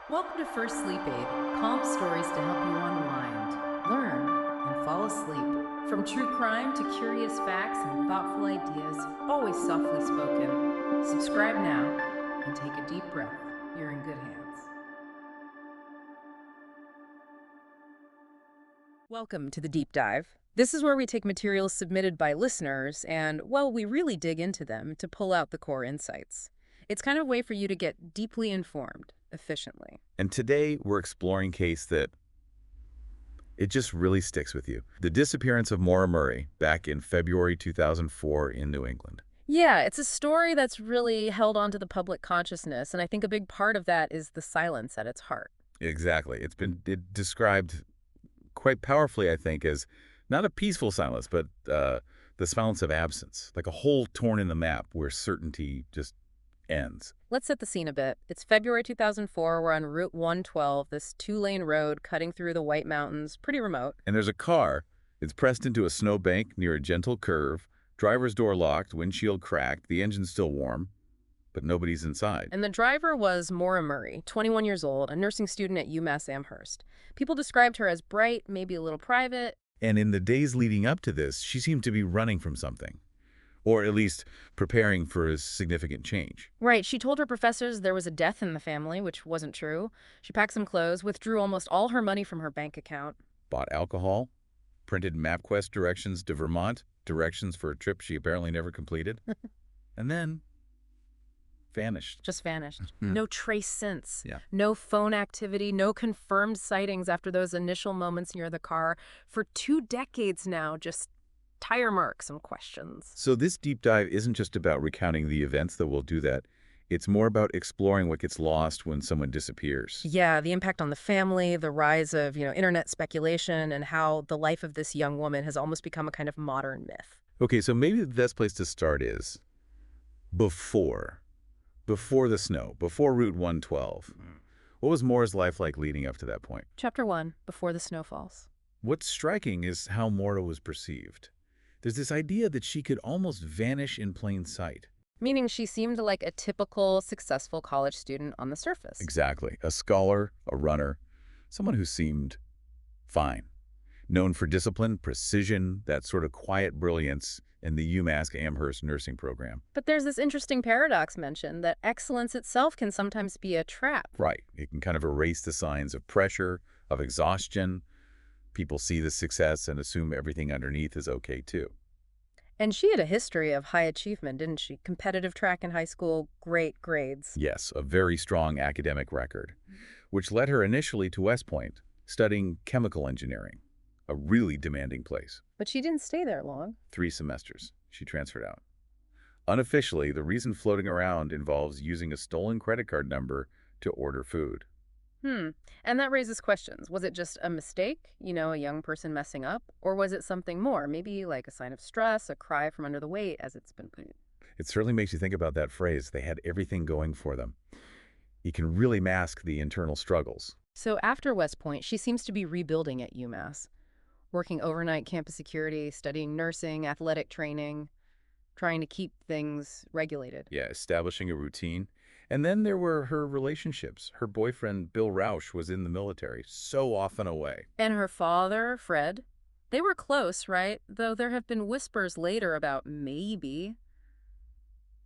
Welcome to First Sleep Aid, calm stories to help you unwind, learn, and fall asleep. From true crime to curious facts and thoughtful ideas, always softly spoken. Subscribe now and take a deep breath. You're in good hands. Welcome to the Deep Dive. This is where we take materials submitted by listeners and, well, we really dig into them to pull out the core insights. It's kind of a way for you to get deeply informed, efficiently. And today we're exploring a case that it just really sticks with you. The disappearance of Maura Murray back in February 2004 in New England. Yeah, it's a story that's really held onto the public consciousness, and I think a big part of that is the silence at its heart. Exactly. It's been described quite powerfully, I think, as not a peaceful silence, but the silence of absence, like a hole torn in the map where certainty just ends. Let's set the scene a bit. It's February 2004. We're on Route 112, this two-lane road cutting through the White Mountains, pretty remote. And there's a car. It's pressed into a snowbank near a gentle curve. Driver's door locked, windshield cracked, the engine's still warm, but nobody's inside. And the driver was Maura Murray, 21 years old, a nursing student at UMass Amherst. People described her as bright, maybe a little private. And in the days leading up to this, she seemed to be running from something, or at least preparing for a significant change. Right, she told her professors there was a death in the family, which wasn't true. She packed some clothes, withdrew almost all her money from her bank account. Bought alcohol, printed MapQuest directions to Vermont, directions for a trip she apparently never completed, and then vanished. Just vanished. No trace since. Yeah. No phone activity, no confirmed sightings after those initial moments near the car. For 2 decades now, just tire marks and questions. So this deep dive isn't just about recounting the events, though we'll do that. It's more about exploring what gets lost when someone disappears. Yeah, the impact on the family, the rise of, internet speculation, and how the life of this young woman has almost become a kind of modern myth. Okay, so maybe the best place to start is before. Before the snow, before Route 112. What was Maura's life like leading up to that point? Chapter 1, Before the Snow Falls. What's striking is how Maura was perceived. There's this idea that she could almost vanish in plain sight. Meaning she seemed like a typical, successful college student on the surface. Exactly. A scholar, a runner, someone who seemed fine. Known for discipline, precision, that sort of quiet brilliance in the UMass Amherst nursing program. But there's this interesting paradox mentioned that excellence itself can sometimes be a trap. Right. It can kind of erase the signs of pressure, of exhaustion. People see the success and assume everything underneath is okay, too. And she had a history of high achievement, didn't she? Competitive track in high school, great grades. Yes, a very strong academic record, which led her initially to West Point, studying chemical engineering, a really demanding place. But she didn't stay there long. 3 semesters. She transferred out. Unofficially, the reason floating around involves using a stolen credit card number to order food. And that raises questions. Was it just a mistake, a young person messing up? Or was it something more? Maybe like a sign of stress, a cry from under the weight, as it's been put. It certainly makes you think about that phrase, they had everything going for them. You can really mask the internal struggles. So after West Point, she seems to be rebuilding at UMass, working overnight campus security, studying nursing, athletic training, trying to keep things regulated. Yeah, establishing a routine. And then there were her relationships. Her boyfriend, Bill Rausch, was in the military, so often away. And her father, Fred, they were close, right? Though there have been whispers later about maybe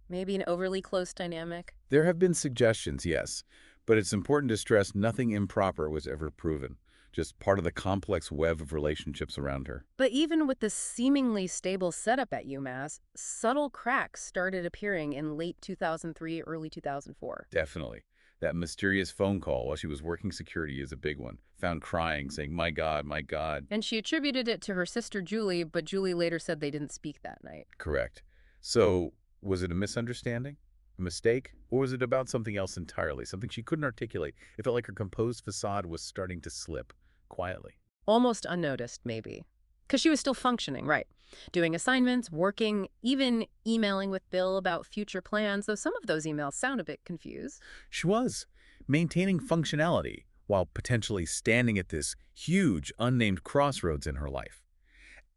an overly close dynamic. There have been suggestions, yes, but it's important to stress nothing improper was ever proven, just part of the complex web of relationships around her. But even with this seemingly stable setup at UMass, subtle cracks started appearing in late 2003, early 2004. Definitely. That mysterious phone call while she was working security is a big one. Found crying, saying, "My God, my God." And she attributed it to her sister Julie, but Julie later said they didn't speak that night. Correct. So, was it a misunderstanding? A mistake? Or was it about something else entirely? Something she couldn't articulate? It felt like her composed facade was starting to slip, quietly. Almost unnoticed, maybe. Because she was still functioning, right? Doing assignments, working, even emailing with Bill about future plans, though some of those emails sound a bit confused. She was maintaining functionality while potentially standing at this huge, unnamed crossroads in her life.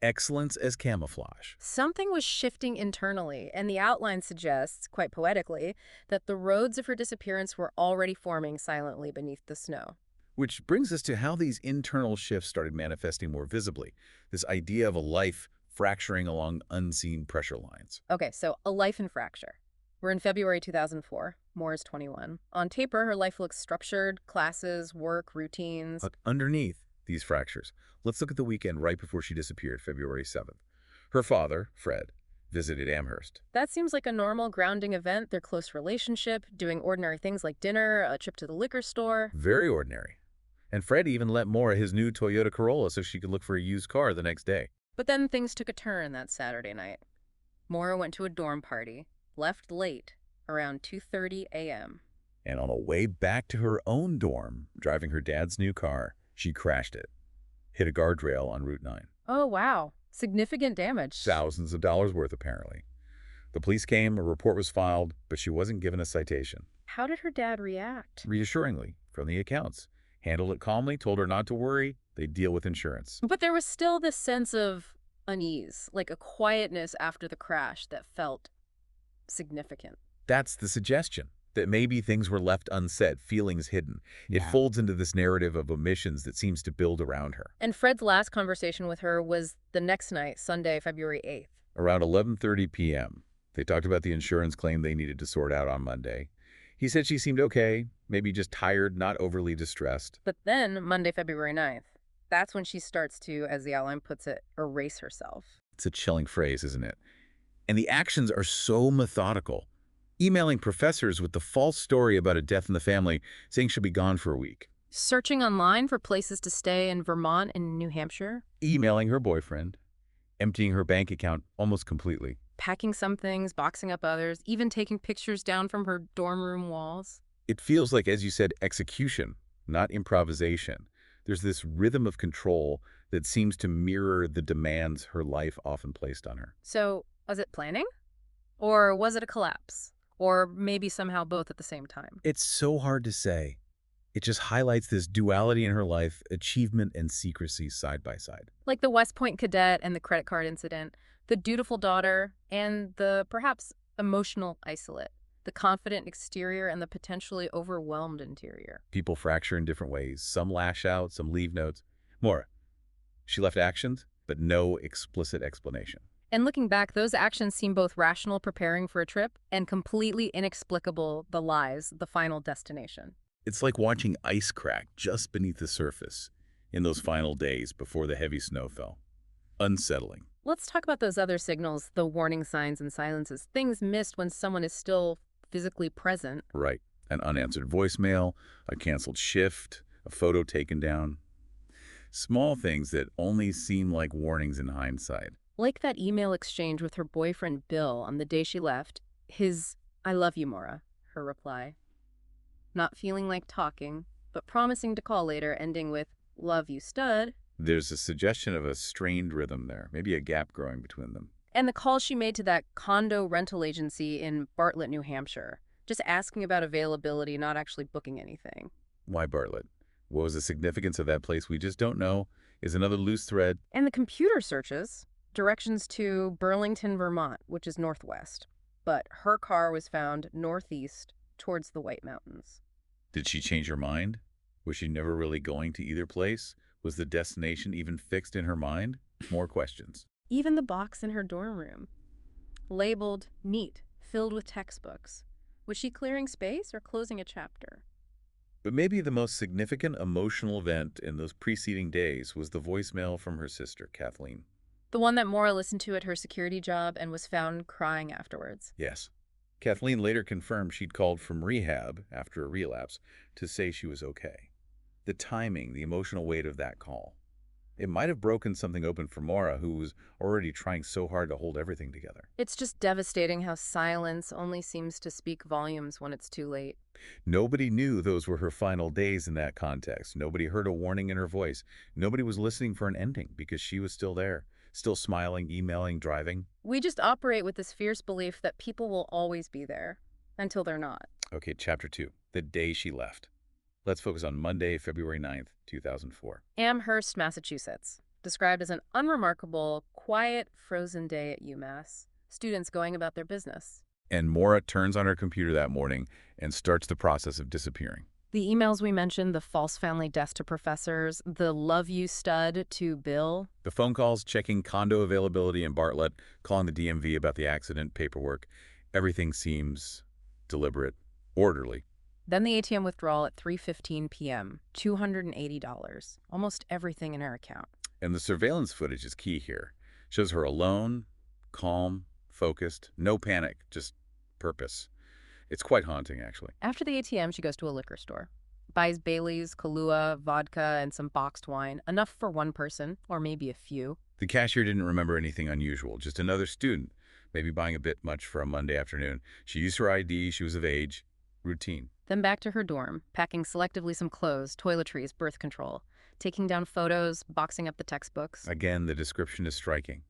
Excellence as camouflage. Something was shifting internally, and the outline suggests, quite poetically, that the roads of her disappearance were already forming silently beneath the snow. Which brings us to how these internal shifts started manifesting more visibly. This idea of a life fracturing along unseen pressure lines. Okay, so a life in fracture. We're in February 2004. Maura's 21. On paper, her life looks structured, classes, work, routines. But underneath these fractures, let's look at the weekend right before she disappeared, February 7th. Her father, Fred, visited Amherst. That seems like a normal grounding event, their close relationship, doing ordinary things like dinner, a trip to the liquor store. Very ordinary. And Fred even lent Maura his new Toyota Corolla so she could look for a used car the next day. But then things took a turn that Saturday night. Maura went to a dorm party, left late, around 2:30 a.m. And on the way back to her own dorm, driving her dad's new car, she crashed it. Hit a guardrail on Route 9. Oh, wow. Significant damage. Thousands of dollars worth, apparently. The police came, a report was filed, but she wasn't given a citation. How did her dad react? Reassuringly, from the accounts. Handled it calmly, told her not to worry, they'd deal with insurance. But there was still this sense of unease, like a quietness after the crash that felt significant. That's the suggestion, that maybe things were left unsaid, feelings hidden. It folds into this narrative of omissions that seems to build around her. And Fred's last conversation with her was the next night, Sunday, February 8th. Around 11:30 p.m., they talked about the insurance claim they needed to sort out on Monday. He said she seemed okay, maybe just tired, not overly distressed. But then, Monday, February 9th, that's when she starts to, as the outline puts it, erase herself. It's a chilling phrase, isn't it? And the actions are so methodical. Emailing professors with the false story about a death in the family, saying she'll be gone for a week. Searching online for places to stay in Vermont and New Hampshire. Emailing her boyfriend. Emptying her bank account almost completely. Packing some things, boxing up others, even taking pictures down from her dorm room walls. It feels like, as you said, execution, not improvisation. There's this rhythm of control that seems to mirror the demands her life often placed on her. So, was it planning? Or was it a collapse? Or maybe somehow both at the same time? It's so hard to say. It just highlights this duality in her life, achievement and secrecy side by side. Like the West Point cadet and the credit card incident, the dutiful daughter and the perhaps emotional isolate, the confident exterior and the potentially overwhelmed interior. People fracture in different ways. Some lash out, some leave notes. Maura, she left actions, but no explicit explanation. And looking back, those actions seem both rational, preparing for a trip, and completely inexplicable, the lies, the final destination. It's like watching ice crack just beneath the surface in those final days before the heavy snow fell. Unsettling. Let's talk about those other signals, the warning signs and silences, things missed when someone is still physically present. Right. An unanswered voicemail, a canceled shift, a photo taken down. Small things that only seem like warnings in hindsight. Like that email exchange with her boyfriend Bill on the day she left. His, "I love you, Maura," her reply. Not feeling like talking, but promising to call later, ending with, "Love you, stud." There's a suggestion of a strained rhythm there, maybe a gap growing between them. And the call she made to that condo rental agency in Bartlett, New Hampshire, just asking about availability, not actually booking anything. Why Bartlett? What was the significance of that place we just don't know is another loose thread. And the computer searches, directions to Burlington, Vermont, which is northwest. But her car was found northeast towards the White Mountains. Did she change her mind? Was she never really going to either place? Was the destination even fixed in her mind? More questions. Even the box in her dorm room, labeled neat, filled with textbooks. Was she clearing space or closing a chapter? But maybe the most significant emotional event in those preceding days was the voicemail from her sister, Kathleen. The one that Maura listened to at her security job and was found crying afterwards. Yes. Kathleen later confirmed she'd called from rehab after a relapse to say she was okay. The timing, the emotional weight of that call. It might have broken something open for Maura, who was already trying so hard to hold everything together. It's just devastating how silence only seems to speak volumes when it's too late. Nobody knew those were her final days in that context. Nobody heard a warning in her voice. Nobody was listening for an ending because she was still there, still smiling, emailing, driving. We just operate with this fierce belief that people will always be there until they're not. Okay, chapter 2, the day she left. Let's focus on Monday, February 9th, 2004. Amherst, Massachusetts. described as an unremarkable, quiet, frozen day at UMass. Students going about their business. And Maura turns on her computer that morning and starts the process of disappearing. The emails we mentioned, the false family death to professors, the love you stud to Bill. The phone calls, checking condo availability in Bartlett, calling the DMV about the accident, paperwork. Everything seems deliberate, orderly. Then the ATM withdrawal at 3:15 p.m., $280, almost everything in her account. And the surveillance footage is key here. Shows her alone, calm, focused, no panic, just purpose. It's quite haunting, actually. After the ATM, she goes to a liquor store. Buys Bailey's, Kahlua, vodka, and some boxed wine, enough for one person, or maybe a few. The cashier didn't remember anything unusual, just another student, maybe buying a bit much for a Monday afternoon. She used her ID, she was of age. Routine. Then back to her dorm, packing selectively some clothes, toiletries, birth control, taking down photos, boxing up the textbooks. Again, the description is striking.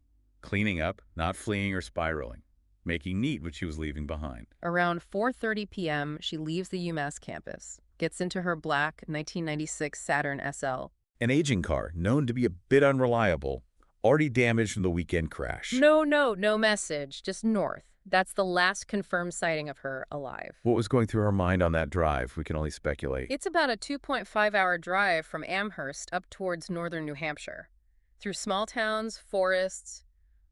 Cleaning up, not fleeing or spiraling. Making neat what she was leaving behind. Around 4:30 p.m., she leaves the UMass campus, gets into her black 1996 Saturn SL. An aging car, known to be a bit unreliable, already damaged from the weekend crash. No message, just north. That's the last confirmed sighting of her alive. What was going through her mind on that drive? We can only speculate. It's about a 2.5-hour drive from Amherst up towards northern New Hampshire, through small towns, forests,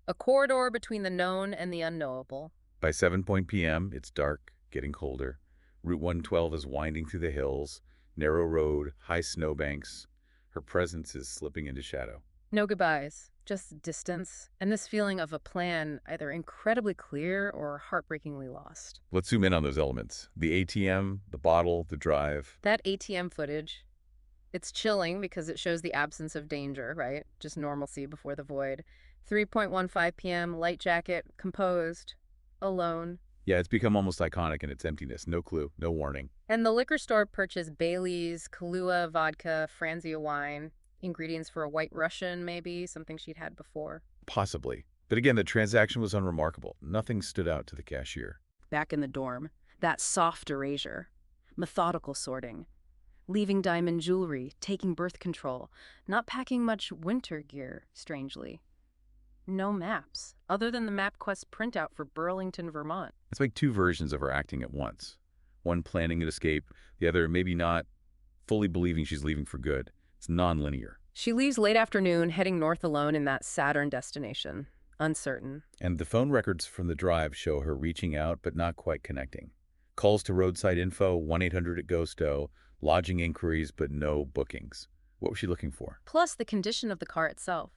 a corridor between the known and the unknowable. By 7 p.m., it's dark, getting colder. Route 112 is winding through the hills, narrow road, high snowbanks. Her presence is slipping into shadow. No goodbyes, just distance, and this feeling of a plan either incredibly clear or heartbreakingly lost. Let's zoom in on those elements. The ATM, the bottle, the drive. That ATM footage, it's chilling because it shows the absence of danger, right? Just normalcy before the void. 3:15 p.m., light jacket, composed, alone. Yeah, it's become almost iconic in its emptiness. No clue, no warning. And the liquor store purchased Bailey's, Kahlua, vodka, Franzia wine, ingredients for a White Russian, maybe, something she'd had before. Possibly. But again, the transaction was unremarkable. Nothing stood out to the cashier. Back in the dorm, that soft erasure, methodical sorting, leaving diamond jewelry, taking birth control, not packing much winter gear, strangely. No maps, other than the MapQuest printout for Burlington, Vermont. It's like two versions of her acting at once. One planning an escape, the other maybe not, fully believing she's leaving for good. It's non-linear. She leaves late afternoon, heading north alone in that Saturn destination. Uncertain. And the phone records from the drive show her reaching out but not quite connecting. Calls to roadside info, 1-800-GHOST-O, lodging inquiries but no bookings. What was she looking for? Plus the condition of the car itself.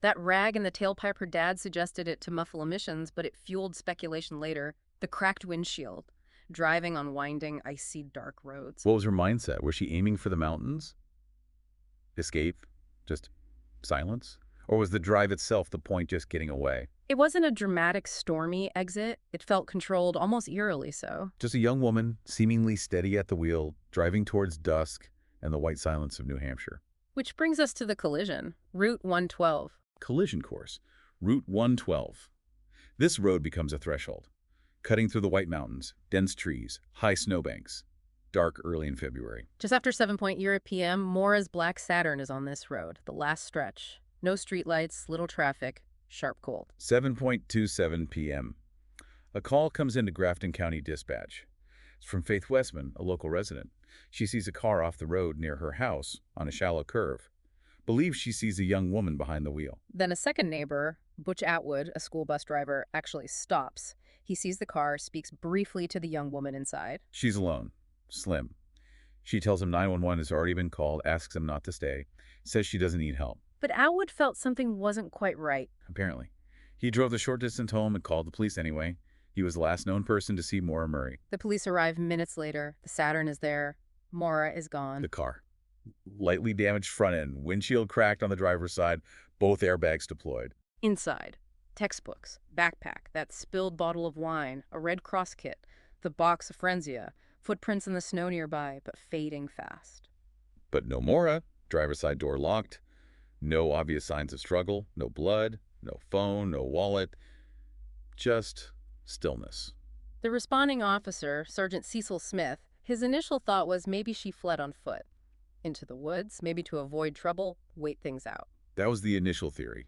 That rag in the tailpipe, her dad suggested it to muffle emissions, but it fueled speculation later. The cracked windshield, driving on winding, icy, dark roads. What was her mindset? Was she aiming for the mountains? Escape? Just silence? Or was the drive itself the point, just getting away? It wasn't a dramatic, stormy exit. It felt controlled, almost eerily so. Just a young woman, seemingly steady at the wheel, driving towards dusk and the white silence of New Hampshire. Which brings us to the collision. Route 112. Collision course. Route 112. This road becomes a threshold. Cutting through the White Mountains, dense trees, high snowbanks. Dark early in February. Just after 7 p.m., Maura's black Saturn is on this road, the last stretch. No streetlights, little traffic, sharp cold. 7:27 p.m. A call comes into Grafton County Dispatch. It's from Faith Westman, a local resident. She sees a car off the road near her house on a shallow curve. Believes she sees a young woman behind the wheel. Then a second neighbor, Butch Atwood, a school bus driver, actually stops. He sees the car, speaks briefly to the young woman inside. She's alone. Slim. She tells him 911 has already been called, asks him not to stay, says she doesn't need help. But Atwood felt something wasn't quite right. Apparently. He drove the short distance home and called the police anyway. He was the last known person to see Maura Murray. The police arrive minutes later. The Saturn is there. Maura is gone. The car. Lightly damaged front end, windshield cracked on the driver's side, both airbags deployed. Inside, textbooks, backpack, that spilled bottle of wine, a Red Cross kit, the box of Frenzia, footprints in the snow nearby, but fading fast. But no Maura. Driver's side door locked. No obvious signs of struggle. No blood. No phone. No wallet. Just stillness. The responding officer, Sergeant Cecil Smith, his initial thought was maybe she fled on foot. Into the woods, maybe to avoid trouble, wait things out. That was the initial theory.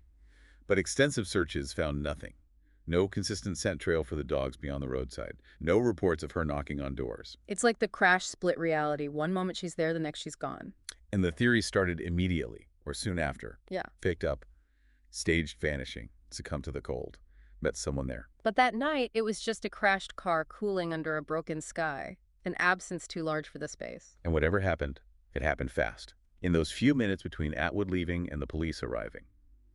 But extensive searches found nothing. No consistent scent trail for the dogs beyond the roadside. No reports of her knocking on doors. It's like the crash split reality. One moment she's there, the next she's gone. And the theory started immediately, or soon after. Yeah. Picked up, staged vanishing, succumbed to the cold. Met someone there. But that night, it was just a crashed car cooling under a broken sky. An absence too large for the space. And whatever happened, it happened fast. In those few minutes between Atwood leaving and the police arriving.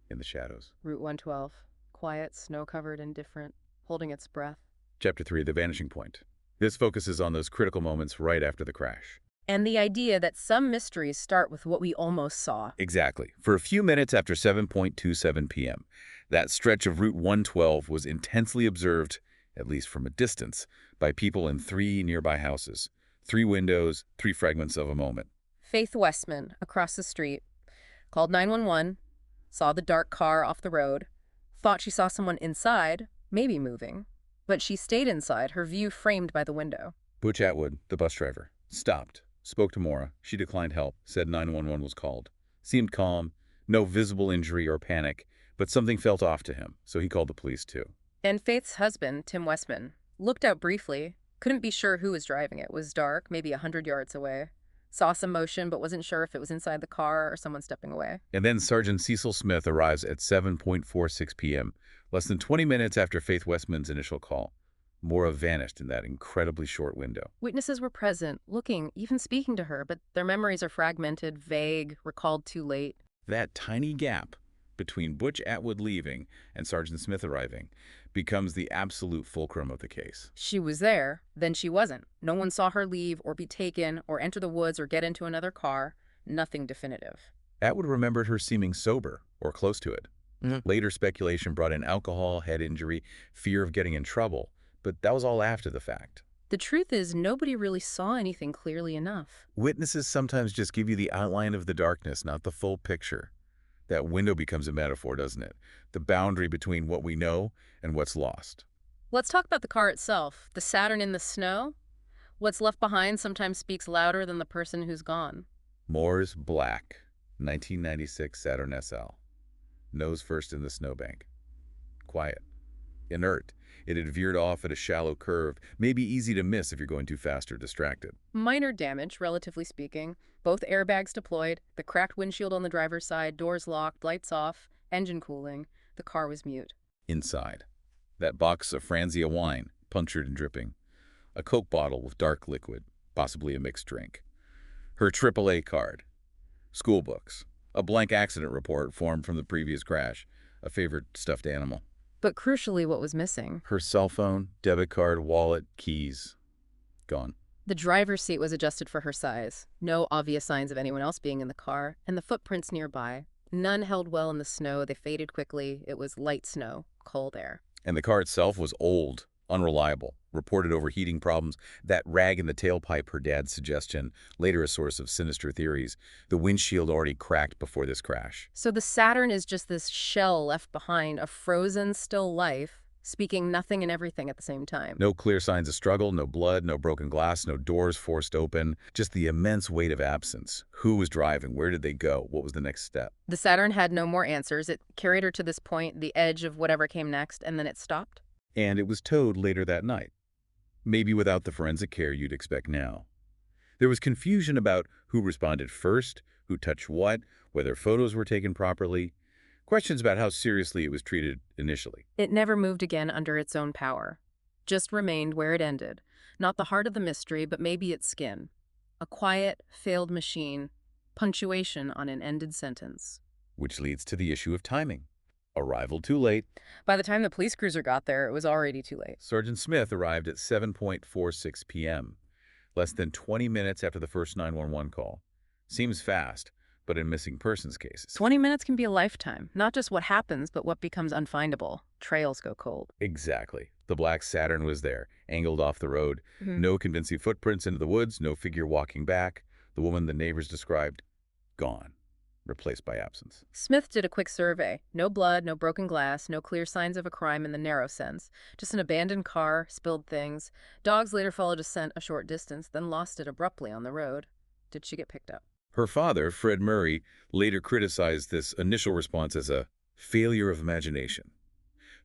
In the shadows. Route 112. Quiet, snow-covered, indifferent, holding its breath. Chapter 3, The Vanishing Point. This focuses on those critical moments right after the crash. And the idea that some mysteries start with what we almost saw. Exactly. For a few minutes after 7:27 p.m., that stretch of Route 112 was intensely observed, at least from a distance, by people in 3 nearby houses. 3 windows, 3 fragments of a moment. Faith Westman, across the street, called 911, saw the dark car off the road, thought she saw someone inside, maybe moving, but she stayed inside, her view framed by the window. Butch Atwood, the bus driver, stopped, spoke to Maura. She declined help, said 911 was called. Seemed calm, no visible injury or panic, but something felt off to him, so he called the police too. And Faith's husband, Tim Westman, looked out briefly, couldn't be sure who was driving it. It was dark, maybe 100 yards away. Saw some motion, but wasn't sure if it was inside the car or someone stepping away. And then Sergeant Cecil Smith arrives at 7:46 p.m., less than 20 minutes after Faith Westman's initial call. Maura vanished in that incredibly short window. Witnesses were present, looking, even speaking to her, but their memories are fragmented, vague, recalled too late. That tiny gap between Butch Atwood leaving and Sergeant Smith arriving becomes the absolute fulcrum of the case. She was there, then she wasn't. No one saw her leave or be taken or enter the woods or get into another car. Nothing definitive. Atwood remembered her seeming sober or close to it. Later speculation brought in alcohol, head injury, fear of getting in trouble, but that was all after the fact. The truth is, nobody really saw anything clearly enough. Witnesses sometimes just give you the outline of the darkness, not the full picture. That window becomes a metaphor, doesn't it? The boundary between what we know and what's lost. Let's talk about the car itself. The Saturn in the snow. What's left behind sometimes speaks louder than the person who's gone. Moore's black, 1996 Saturn SL. Nose first in the snowbank. Quiet. Inert. It had veered off at a shallow curve, maybe easy to miss if you're going too fast or distracted. Minor damage, relatively speaking. Both airbags deployed, the cracked windshield on the driver's side, doors locked, lights off, engine cooling. The car was mute. Inside. That box of Franzia wine, punctured and dripping. A Coke bottle with dark liquid, possibly a mixed drink. Her AAA card. School books. A blank accident report formed from the previous crash. A favorite stuffed animal. But crucially, what was missing? Her cell phone, debit card, wallet, keys. Gone. The driver's seat was adjusted for her size. No obvious signs of anyone else being in the car, and the footprints nearby. None held well in the snow. They faded quickly. It was light snow, cold air. And the car itself was old, unreliable, reported overheating problems. That rag in the tailpipe, her dad's suggestion, later a source of sinister theories. The windshield already cracked before this crash. So the Saturn is just this shell left behind, a frozen, still life, speaking nothing and everything at the same time. No clear signs of struggle, no blood, no broken glass, no doors forced open. Just the immense weight of absence. Who was driving? Where did they go? What was the next step? The Saturn had no more answers. It carried her to this point, the edge of whatever came next, and then it stopped. And it was towed later that night. Maybe without the forensic care you'd expect now. There was confusion about who responded first, who touched what, whether photos were taken properly. Questions about how seriously it was treated initially. It never moved again under its own power. Just remained where it ended. Not the heart of the mystery, but maybe its skin. A quiet, failed machine. Punctuation on an ended sentence. Which leads to the issue of timing. Arrival too late. By the time the police cruiser got there, it was already too late. Sergeant Smith arrived at 7:46 p.m., less than 20 minutes after the first 911 call. Seems fast, but in missing persons cases. 20 minutes can be a lifetime. Not just what happens, but what becomes unfindable. Trails go cold. Exactly. The black Saturn was there, angled off the road. No convincing footprints into the woods, no figure walking back. The woman the neighbors described, gone. Replaced by absence. Smith did a quick survey. No blood, no broken glass, no clear signs of a crime in the narrow sense. Just an abandoned car, spilled things. Dogs later followed a scent a short distance, then lost it abruptly on the road. Did she get picked up? Her father, Fred Murray, later criticized this initial response as a failure of imagination,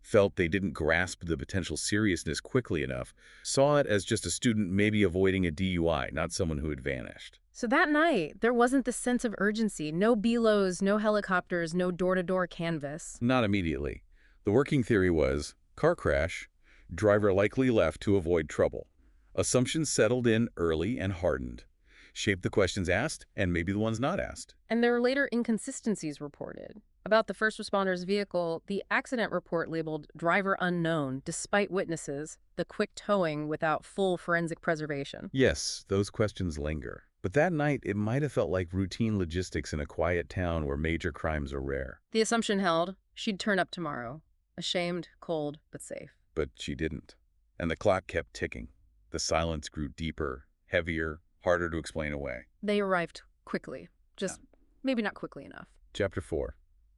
felt they didn't grasp the potential seriousness quickly enough, saw it as just a student maybe avoiding a DUI, not someone who had vanished. So that night, there wasn't this sense of urgency. No belos, no helicopters, no door-to-door canvas. Not immediately. The working theory was car crash, driver likely left to avoid trouble. Assumptions settled in early and hardened, shaped the questions asked and maybe the ones not asked. And there were later inconsistencies reported. About the first responder's vehicle, the accident report labeled driver unknown, despite witnesses, the quick towing without full forensic preservation. Yes, those questions linger. But that night, it might have felt like routine logistics in a quiet town where major crimes are rare. The assumption held she'd turn up tomorrow, ashamed, cold, but safe. But she didn't. And the clock kept ticking. The silence grew deeper, heavier, harder to explain away. They arrived quickly, just maybe not quickly enough. Chapter 4.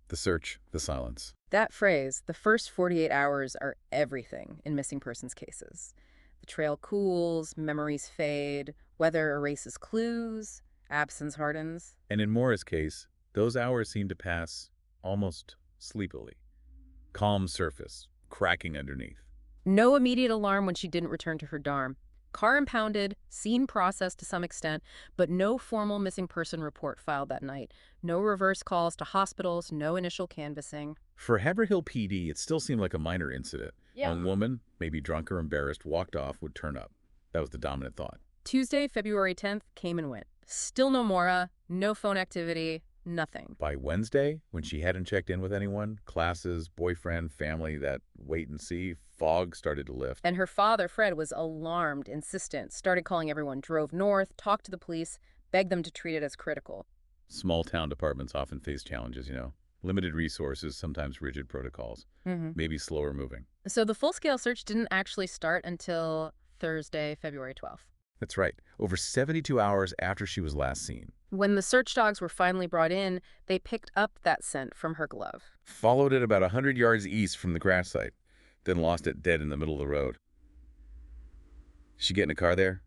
The search, the silence. That phrase, the first 48 hours, are everything in missing persons cases. The trail cools, memories fade, weather erases clues, absence hardens. And in Maura's case, those hours seemed to pass almost sleepily. Calm surface, cracking underneath. No immediate alarm when she didn't return to her dorm. Car impounded, scene processed to some extent, but no formal missing person report filed that night. No reverse calls to hospitals, no initial canvassing. For Haverhill PD, it still seemed like a minor incident. Yeah. A woman, maybe drunk or embarrassed, walked off, would turn up. That was the dominant thought. Tuesday, February 10th, came and went. Still no Maura, no phone activity, nothing. By Wednesday, when she hadn't checked in with anyone, classes, boyfriend, family, that wait and see, fog started to lift. And her father, Fred, was alarmed, insistent, started calling everyone, drove north, talked to the police, begged them to treat it as critical. Small town departments often face challenges, Limited resources, sometimes rigid protocols, maybe slower moving. So the full-scale search didn't actually start until Thursday, February 12th. That's right, over 72 hours after she was last seen. When the search dogs were finally brought in, they picked up that scent from her glove. Followed it about 100 yards east from the crash site, then lost it dead in the middle of the road. She get in a car there?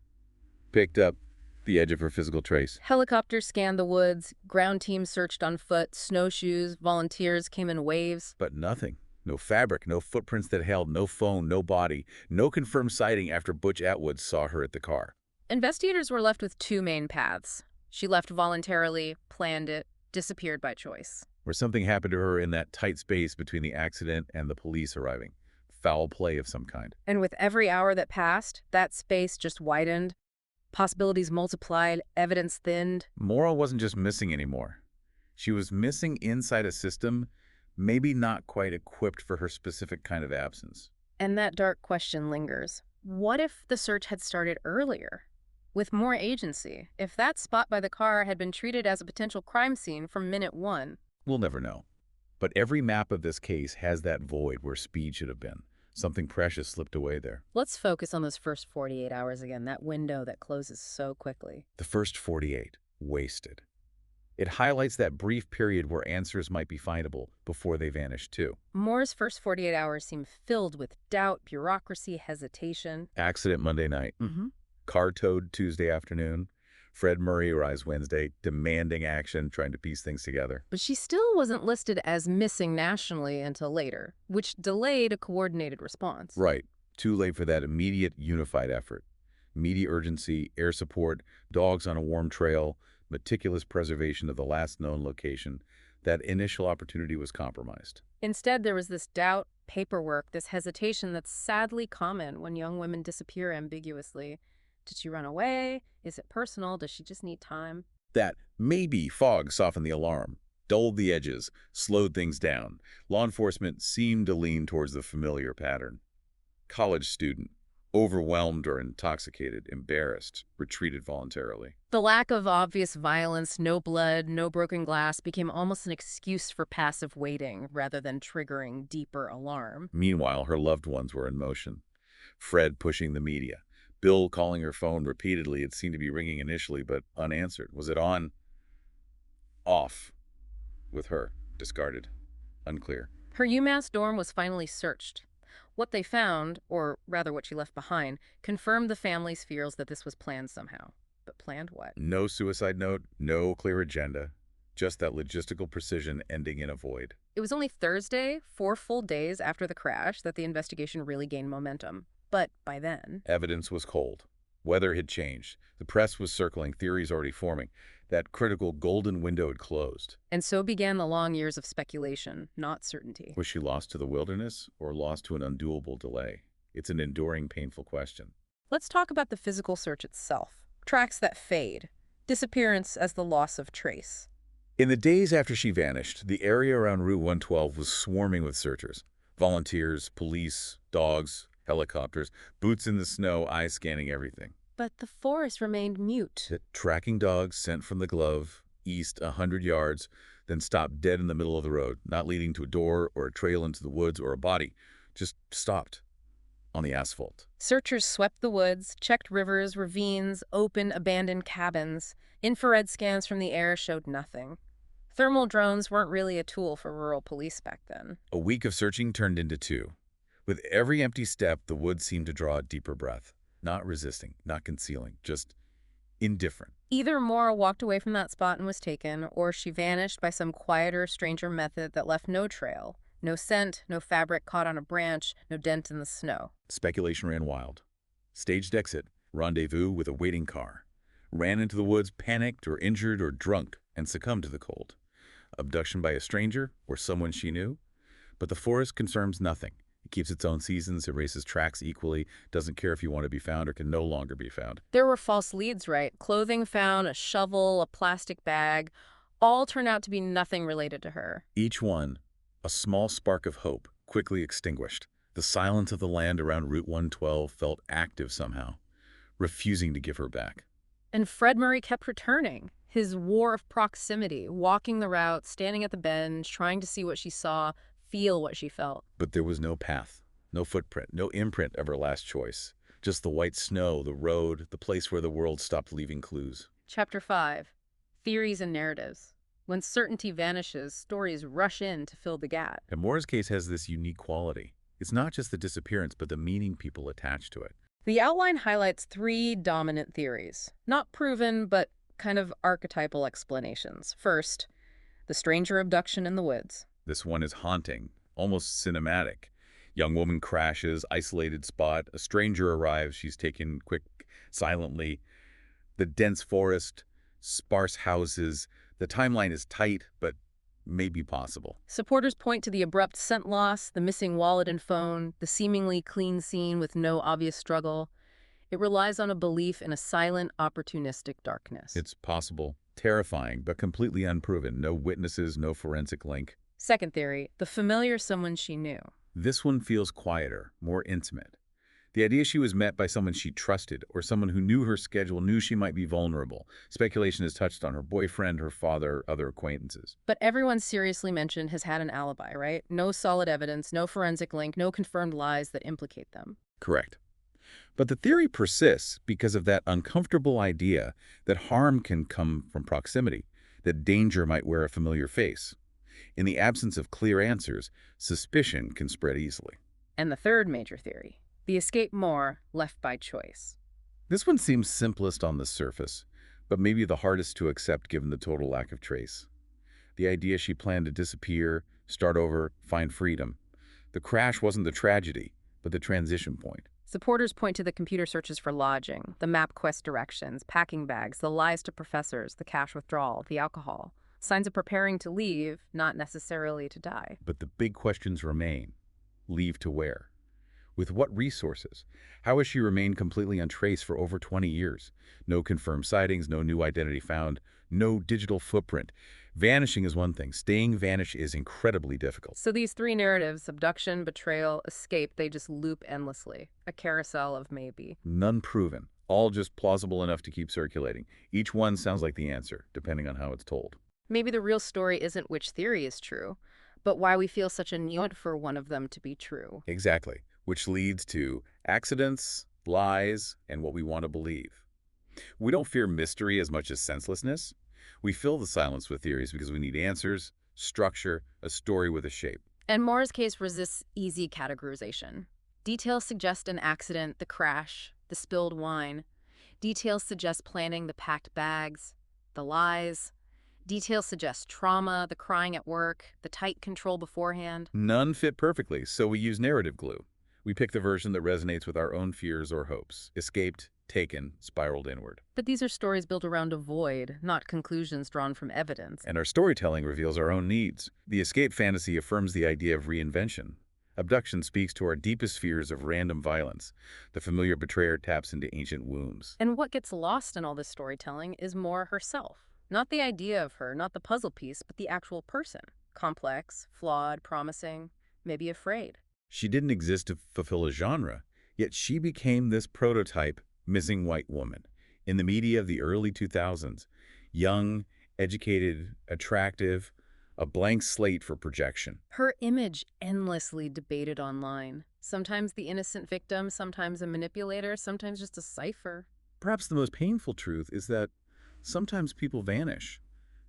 Picked up the edge of her physical trace. Helicopters scanned the woods, ground teams searched on foot, snowshoes, volunteers came in waves. But nothing. No fabric, no footprints that held, no phone, no body, no confirmed sighting after Butch Atwood saw her at the car. Investigators were left with two main paths. She left voluntarily, planned it, disappeared by choice. Or something happened to her in that tight space between the accident and the police arriving. Foul play of some kind. And with every hour that passed, that space just widened. Possibilities multiplied, evidence thinned. Maura wasn't just missing anymore. She was missing inside a system maybe not quite equipped for her specific kind of absence. And that dark question lingers. What if the search had started earlier? With more agency, if that spot by the car had been treated as a potential crime scene from minute one. We'll never know. But every map of this case has that void where speed should have been. Something precious slipped away there. Let's focus on those first 48 hours again, that window that closes so quickly. The first 48, wasted. It highlights that brief period where answers might be findable before they vanish too. Maura's first 48 hours seem filled with doubt, bureaucracy, hesitation. Accident Monday night. Car towed Tuesday afternoon. Fred Murray arrives Wednesday, demanding action, trying to piece things together. But she still wasn't listed as missing nationally until later, which delayed a coordinated response. Right. Too late for that immediate, unified effort. Media urgency, air support, dogs on a warm trail, meticulous preservation of the last known location. That initial opportunity was compromised. Instead, there was this doubt, paperwork, this hesitation that's sadly common when young women disappear ambiguously. Did she run away? Is it personal? Does she just need time? That maybe fog softened the alarm, dulled the edges, slowed things down. Law enforcement seemed to lean towards the familiar pattern. College student, overwhelmed or intoxicated, embarrassed, retreated voluntarily. The lack of obvious violence, no blood, no broken glass, became almost an excuse for passive waiting rather than triggering deeper alarm. Meanwhile, her loved ones were in motion. Fred pushing the media. Bill calling her phone repeatedly. It seemed to be ringing initially, but unanswered. Was it on? Off. With her. Discarded. Unclear. Her UMass dorm was finally searched. What they found, or rather what she left behind, confirmed the family's fears that this was planned somehow. But planned what. No suicide note, no clear agenda, just that logistical precision ending in a void. It was only Thursday, 4 full days after the crash, that the investigation really gained momentum. But by then, Evidence was cold. Weather had changed. The press was circling, theories already forming. That critical golden window had closed. and so began the long years of speculation, not certainty. Was she lost to the wilderness or lost to an undoable delay? It's an enduring, painful question. Let's talk about the physical search itself. Tracks that fade. Disappearance as the loss of trace. In the days after she vanished, the area around Route 112 was swarming with searchers. Volunteers, police, dogs, helicopters, boots in the snow, eyes scanning everything. But the forest remained mute. The tracking dogs sent from the glove, east 100 yards, then stopped dead in the middle of the road, not leading to a door or a trail into the woods or a body. Just stopped on the asphalt. Searchers swept the woods, checked rivers, ravines, open, abandoned cabins. Infrared scans from the air showed nothing. Thermal drones weren't really a tool for rural police back then. A week of searching turned into 2. With every empty step, the woods seemed to draw a deeper breath. Not resisting, not concealing, just indifferent. Either Maura walked away from that spot and was taken, or she vanished by some quieter, stranger method that left no trail. No scent, no fabric caught on a branch, no dent in the snow. Speculation ran wild. Staged exit, rendezvous with a waiting car. Ran into the woods, panicked or injured or drunk, and succumbed to the cold. Abduction by a stranger or someone she knew? But the forest concerns nothing. It keeps its own seasons, erases tracks equally, doesn't care if you want to be found or can no longer be found. There were false leads, right? Clothing found, a shovel, a plastic bag, all turned out to be nothing related to her. Each one, a small spark of hope, quickly extinguished. The silence of the land around Route 112 felt active somehow, refusing to give her back. And Fred Murray kept returning. His war of proximity, walking the route, standing at the bend, trying to see what she saw, feel what she felt. But there was no path, no footprint, no imprint of her last choice. Just the white snow, the road, the place where the world stopped leaving clues. Chapter 5. Theories and Narratives. When certainty vanishes, stories rush in to fill the gap. And Maura's case has this unique quality. It's not just the disappearance, but the meaning people attach to it. The outline highlights 3 dominant theories. Not proven, but kind of archetypal explanations. First, the stranger abduction in the woods. This one is haunting, almost cinematic. Young woman crashes, isolated spot, a stranger arrives, she's taken quick, silently. The dense forest, sparse houses, the timeline is tight, but maybe possible. Supporters point to the abrupt scent loss, the missing wallet and phone, the seemingly clean scene with no obvious struggle. It relies on a belief in a silent, opportunistic darkness. It's possible, terrifying, but completely unproven. No witnesses, no forensic link. Second theory, the familiar someone she knew. This one feels quieter, more intimate. The idea she was met by someone she trusted, or someone who knew her schedule, knew she might be vulnerable. Speculation has touched on her boyfriend, her father, other acquaintances. But everyone seriously mentioned has had an alibi, right? No solid evidence, no forensic link, no confirmed lies that implicate them. Correct. But the theory persists because of that uncomfortable idea that harm can come from proximity, that danger might wear a familiar face. In the absence of clear answers, suspicion can spread easily. And the third major theory, the escape more left by choice. This one seems simplest on the surface, but maybe the hardest to accept given the total lack of trace. The idea she planned to disappear, start over, find freedom. The crash wasn't the tragedy, but the transition point. Supporters point to the computer searches for lodging, the MapQuest directions, packing bags, the lies to professors, the cash withdrawal, the alcohol. Signs of preparing to leave, not necessarily to die. But the big questions remain. Leave to where? With what resources? How has she remained completely untraced for over 20 years? No confirmed sightings, no new identity found, no digital footprint. Vanishing is one thing. Staying vanished is incredibly difficult. So these 3 narratives, abduction, betrayal, escape, they just loop endlessly. A carousel of maybe. None proven. All just plausible enough to keep circulating. Each one sounds like the answer, depending on how it's told. Maybe the real story isn't which theory is true, but why we feel such a need for one of them to be true. Exactly. Which leads to accidents, lies, and what we want to believe. We don't fear mystery as much as senselessness. We fill the silence with theories because we need answers, structure, a story with a shape. And Maura's case resists easy categorization. Details suggest an accident, the crash, the spilled wine. Details suggest planning the packed bags, the lies. Details suggest trauma, the crying at work, the tight control beforehand. None fit perfectly, so we use narrative glue. We pick the version that resonates with our own fears or hopes. Escaped, taken, spiraled inward. But these are stories built around a void, not conclusions drawn from evidence. And our storytelling reveals our own needs. The escape fantasy affirms the idea of reinvention. Abduction speaks to our deepest fears of random violence. The familiar betrayer taps into ancient wounds. And what gets lost in all this storytelling is Maura herself. Not the idea of her, not the puzzle piece, but the actual person. Complex, flawed, promising, maybe afraid. She didn't exist to fulfill a genre, yet she became this prototype missing white woman. In the media of the early 2000s, young, educated, attractive, a blank slate for projection. Her image endlessly debated online. Sometimes the innocent victim, sometimes a manipulator, sometimes just a cipher. Perhaps the most painful truth is that sometimes people vanish,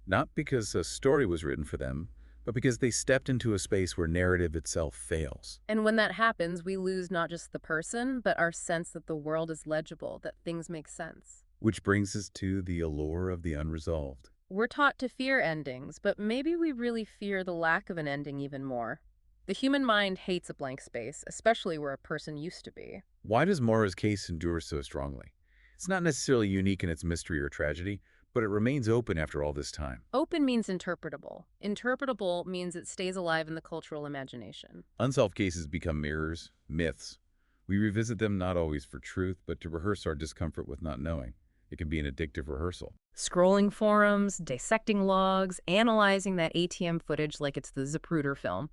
not because a story was written for them, but because they stepped into a space where narrative itself fails. And when that happens, we lose not just the person, but our sense that the world is legible, that things make sense. Which brings us to the allure of the unresolved. We're taught to fear endings, but maybe we really fear the lack of an ending even more. The human mind hates a blank space, especially where a person used to be. Why does Maura's case endure so strongly? It's not necessarily unique in its mystery or tragedy, but it remains open after all this time. Open means interpretable. Interpretable means it stays alive in the cultural imagination. Unsolved cases become mirrors, myths. We revisit them not always for truth, but to rehearse our discomfort with not knowing. It can be an addictive rehearsal. Scrolling forums, dissecting logs, analyzing that ATM footage like it's the Zapruder film,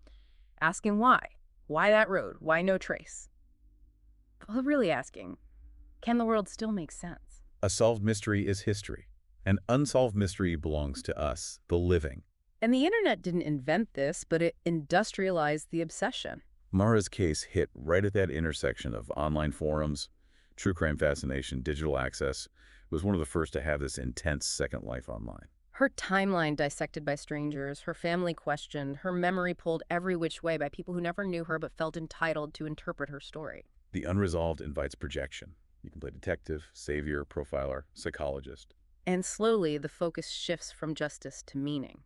asking why. Why that road? Why no trace? Well, really asking, can the world still make sense? A solved mystery is history. An unsolved mystery belongs to us, the living. And the internet didn't invent this, but it industrialized the obsession. Maura's case hit right at that intersection of online forums, true crime fascination, digital access. It was one of the first to have this intense second life online. Her timeline dissected by strangers, her family questioned, her memory pulled every which way by people who never knew her but felt entitled to interpret her story. The unresolved invites projection. You can play detective, savior, profiler, psychologist. And slowly, the focus shifts from justice to meaning.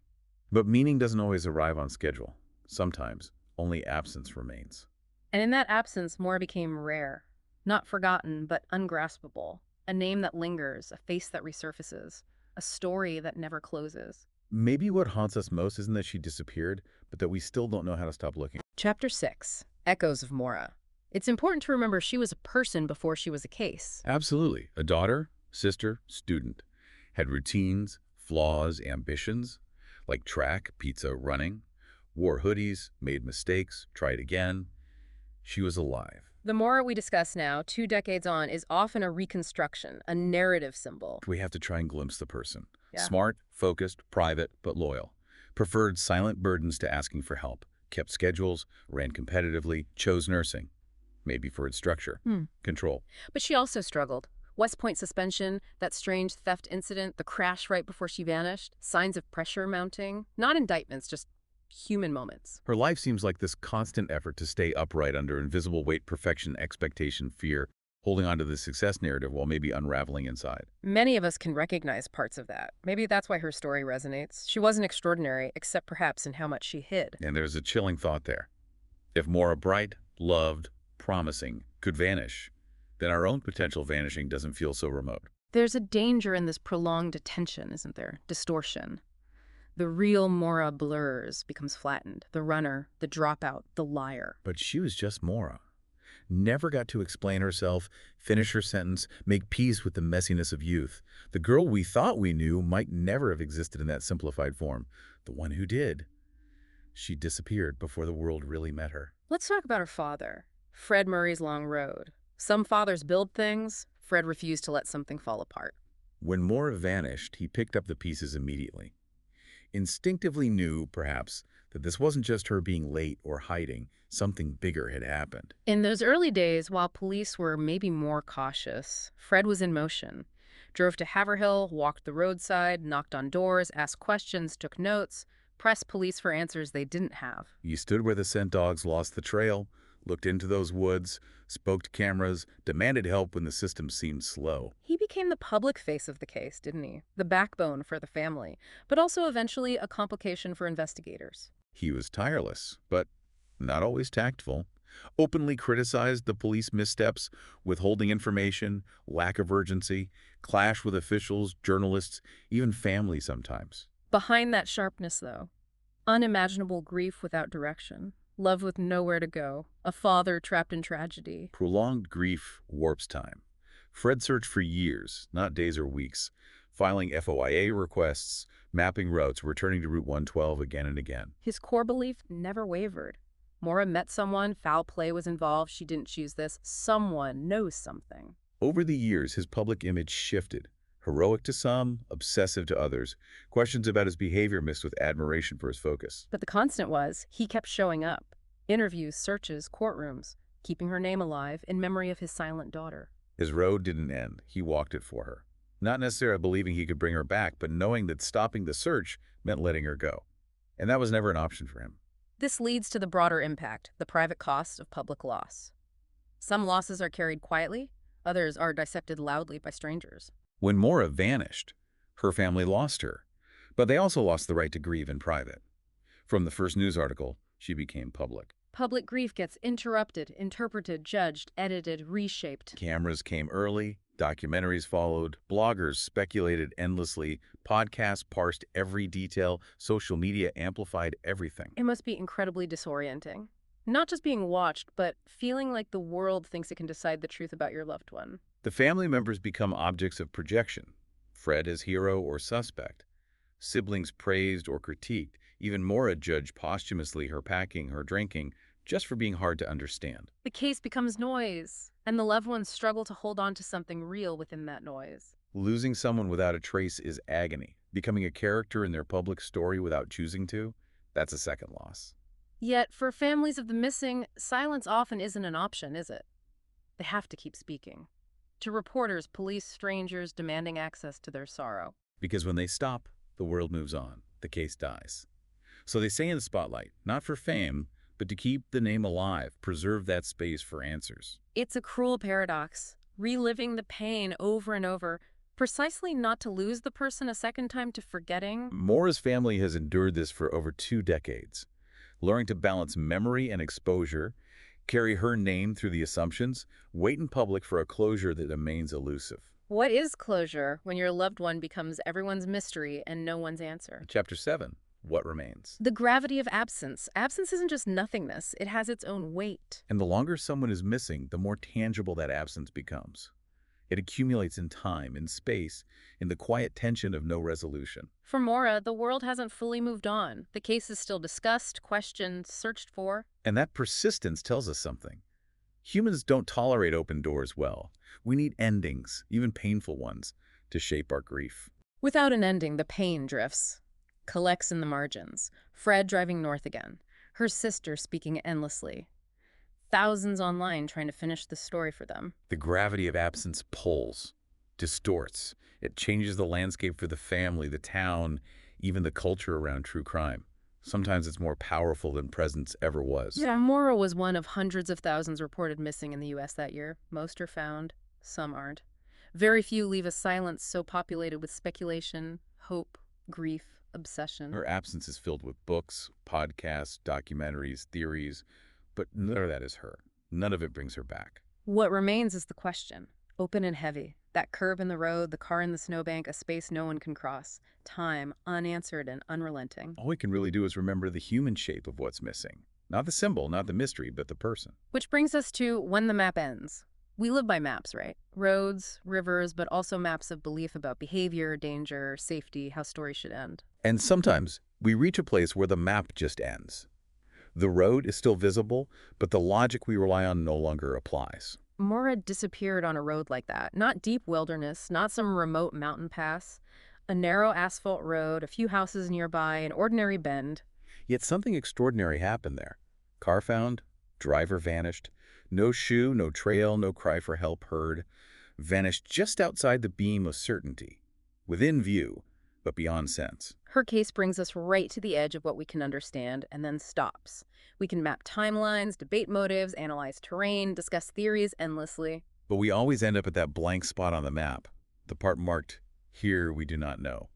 But meaning doesn't always arrive on schedule. Sometimes, only absence remains. And in that absence, Maura became rare. Not forgotten, but ungraspable. A name that lingers, a face that resurfaces, a story that never closes. Maybe what haunts us most isn't that she disappeared, but that we still don't know how to stop looking. Chapter 6. Echoes of Maura. It's important to remember she was a person before she was a case. Absolutely. A daughter, sister, student. Had routines, flaws, ambitions, like track, pizza, running. Wore hoodies, made mistakes, tried again. She was alive. The Maura we discuss now, 2 decades on, is often a reconstruction, a narrative symbol. We have to try and glimpse the person. Yeah. Smart, focused, private, but loyal. Preferred silent burdens to asking for help. Kept schedules, ran competitively, chose nursing. Maybe for its structure. Control. But she also struggled. West Point suspension, that strange theft incident, the crash right before she vanished, signs of pressure mounting. Not indictments, just human moments. Her life seems like this constant effort to stay upright under invisible weight, perfection, expectation, fear, holding on to the success narrative while maybe unraveling inside. Many of us can recognize parts of that. Maybe that's why her story resonates. She wasn't extraordinary, except perhaps in how much she hid. And there's a chilling thought there. If Maura bright, loved, promising, could vanish, then our own potential vanishing doesn't feel so remote. There's a danger in this prolonged attention, isn't there? Distortion. The real Maura blurs, becomes flattened. The runner, the dropout, the liar. But she was just Maura. Never got to explain herself, finish her sentence, make peace with the messiness of youth. The girl we thought we knew might never have existed in that simplified form. The one who did. She disappeared before the world really met her. Let's talk about her father, Fred Murray's long road. Some fathers build things. Fred refused to let something fall apart. When Maura vanished, he picked up the pieces immediately. Instinctively knew, perhaps, that this wasn't just her being late or hiding. Something bigger had happened. In those early days, while police were maybe more cautious, Fred was in motion. Drove to Haverhill, walked the roadside, knocked on doors, asked questions, took notes, pressed police for answers they didn't have. He stood where the scent dogs lost the trail, looked into those woods, spoke to cameras, demanded help when the system seemed slow. He became the public face of the case, didn't he? The backbone for the family, but also eventually a complication for investigators. He was tireless, but not always tactful. Openly criticized the police missteps, withholding information, lack of urgency, clash with officials, journalists, even family sometimes. Behind that sharpness, though, unimaginable grief without direction, love with nowhere to go, a father trapped in tragedy. Prolonged grief warps time. Fred searched for years, not days or weeks, filing FOIA requests, mapping routes, returning to Route 112 again and again. His core belief never wavered. Maura met someone, foul play was involved, she didn't choose this. Someone knows something. Over the years, his public image shifted. Heroic to some, obsessive to others. Questions about his behavior mixed with admiration for his focus. But the constant was, he kept showing up. Interviews, searches, courtrooms, keeping her name alive in memory of his silent daughter. His road didn't end. He walked it for her. Not necessarily believing he could bring her back, but knowing that stopping the search meant letting her go. And that was never an option for him. This leads to the broader impact, the private cost of public loss. Some losses are carried quietly, others are dissected loudly by strangers. When Maura vanished, her family lost her, but they also lost the right to grieve in private. From the first news article, she became public. Public grief gets interrupted, interpreted, judged, edited, reshaped. Cameras came early, documentaries followed, bloggers speculated endlessly, podcasts parsed every detail, social media amplified everything. It must be incredibly disorienting. Not just being watched, but feeling like the world thinks it can decide the truth about your loved one. The family members become objects of projection. Fred as hero or suspect. Siblings praised or critiqued. Even Maura judged posthumously her packing, her drinking, just for being hard to understand. The case becomes noise, and the loved ones struggle to hold on to something real within that noise. Losing someone without a trace is agony. Becoming a character in their public story without choosing to, that's a second loss. Yet, for families of the missing, silence often isn't an option, is it? They have to keep speaking. To reporters, police, strangers demanding access to their sorrow. Because when they stop, the world moves on. The case dies. So they stay in the spotlight, not for fame, but to keep the name alive, preserve that space for answers. It's a cruel paradox, reliving the pain over and over, precisely not to lose the person a second time to forgetting. Maura's family has endured this for over 2 decades, learning to balance memory and exposure, carry her name through the assumptions, wait in public for a closure that remains elusive. What is closure when your loved one becomes everyone's mystery and no one's answer? Chapter 7. What remains? The gravity of absence. Absence isn't just nothingness, it has its own weight. And the longer someone is missing, the more tangible that absence becomes. It accumulates in time, in space, in the quiet tension of no resolution. For Maura, the world hasn't fully moved on. The case is still discussed, questioned, searched for. And that persistence tells us something. Humans don't tolerate open doors well. We need endings, even painful ones, to shape our grief. Without an ending, the pain drifts, collects in the margins. Fred driving north again, her sister speaking endlessly. Thousands online trying to finish the story for them. The gravity of absence pulls, distorts. It changes the landscape for the family, the town, even the culture around true crime. Sometimes it's more powerful than presence ever was. Yeah, Maura was one of hundreds of thousands reported missing in the U.S. that year. Most are found, some aren't. Very few leave a silence so populated with speculation, hope, grief, obsession. Her absence is filled with books, podcasts, documentaries, theories, but none of that is her. None of it brings her back. What remains is the question, open and heavy. That curve in the road, the car in the snowbank, a space no one can cross. Time, unanswered and unrelenting. All we can really do is remember the human shape of what's missing. Not the symbol, not the mystery, but the person. Which brings us to when the map ends. We live by maps, right? Roads, rivers, but also maps of belief about behavior, danger, safety, how stories should end. And sometimes we reach a place where the map just ends. The road is still visible, but the logic we rely on no longer applies. Maura disappeared on a road like that. Not deep wilderness, not some remote mountain pass. A narrow asphalt road, a few houses nearby, an ordinary bend. Yet something extraordinary happened there. Car found, driver vanished. No shoe, no trail, no cry for help heard. Vanished just outside the beam of certainty. Within view, but beyond sense. Her case brings us right to the edge of what we can understand and then stops. We can map timelines, debate motives, analyze terrain, discuss theories endlessly. But we always end up at that blank spot on the map, the part marked, "Here we do not know."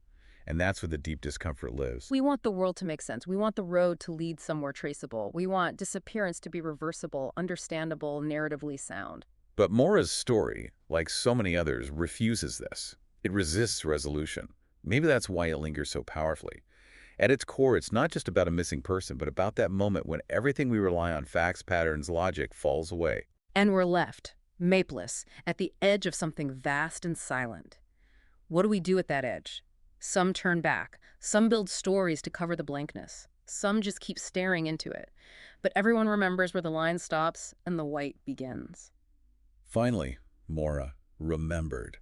And that's where the deep discomfort lives. We want the world to make sense. We want the road to lead somewhere traceable. We want disappearance to be reversible, understandable, narratively sound. But Maura's story, like so many others, refuses this. It resists resolution. Maybe that's why it lingers so powerfully. At its core, it's not just about a missing person, but about that moment when everything we rely on, facts, patterns, logic, falls away. And we're left, mapeless, at the edge of something vast and silent. What do we do at that edge? Some turn back. Some build stories to cover the blankness. Some just keep staring into it. But everyone remembers where the line stops and the white begins. Finally, Maura remembered.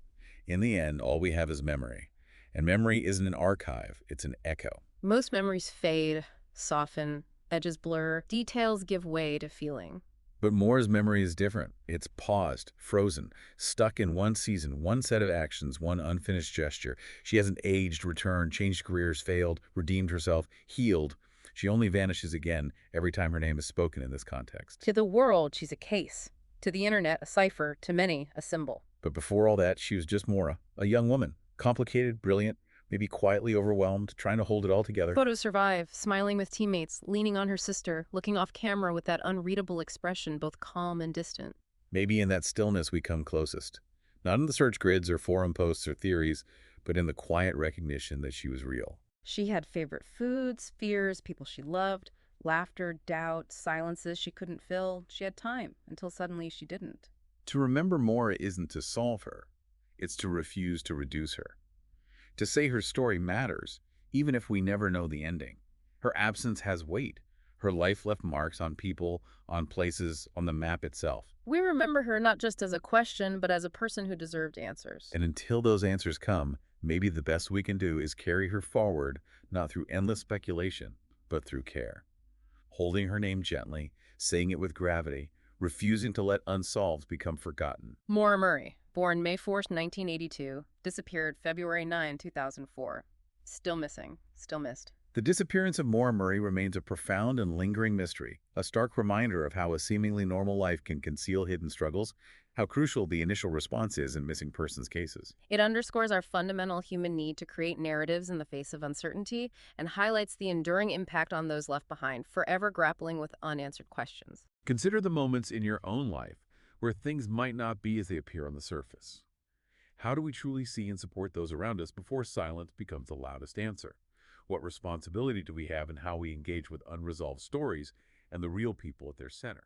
In the end, all we have is memory. And memory isn't an archive, it's an echo. Most memories fade, soften, edges blur, details give way to feeling. But Maura's memory is different. It's paused, frozen, stuck in one season, one set of actions, one unfinished gesture. She hasn't aged, returned, changed careers, failed, redeemed herself, healed. She only vanishes again every time her name is spoken in this context. To the world, she's a case. To the internet, a cipher. To many, a symbol. But before all that, she was just Maura, a young woman, complicated, brilliant, maybe quietly overwhelmed, trying to hold it all together. Photos survive, smiling with teammates, leaning on her sister, looking off camera with that unreadable expression, both calm and distant. Maybe in that stillness we come closest. Not in the search grids or forum posts or theories, but in the quiet recognition that she was real. She had favorite foods, fears, people she loved, laughter, doubt, silences she couldn't fill. She had time, until suddenly she didn't. To remember Maura isn't to solve her. It's to refuse to reduce her. To say her story matters, even if we never know the ending. Her absence has weight. Her life left marks on people, on places, on the map itself. We remember her not just as a question, but as a person who deserved answers. And until those answers come, maybe the best we can do is carry her forward, not through endless speculation, but through care. Holding her name gently, saying it with gravity, refusing to let unsolved become forgotten. Maura Murray, born May 4th, 1982, disappeared February 9, 2004. Still missing, still missed. The disappearance of Maura Murray remains a profound and lingering mystery, a stark reminder of how a seemingly normal life can conceal hidden struggles, how crucial the initial response is in missing persons cases. It underscores our fundamental human need to create narratives in the face of uncertainty and highlights the enduring impact on those left behind, forever grappling with unanswered questions. Consider the moments in your own life where things might not be as they appear on the surface. How do we truly see and support those around us before silence becomes the loudest answer? What responsibility do we have in how we engage with unresolved stories and the real people at their center?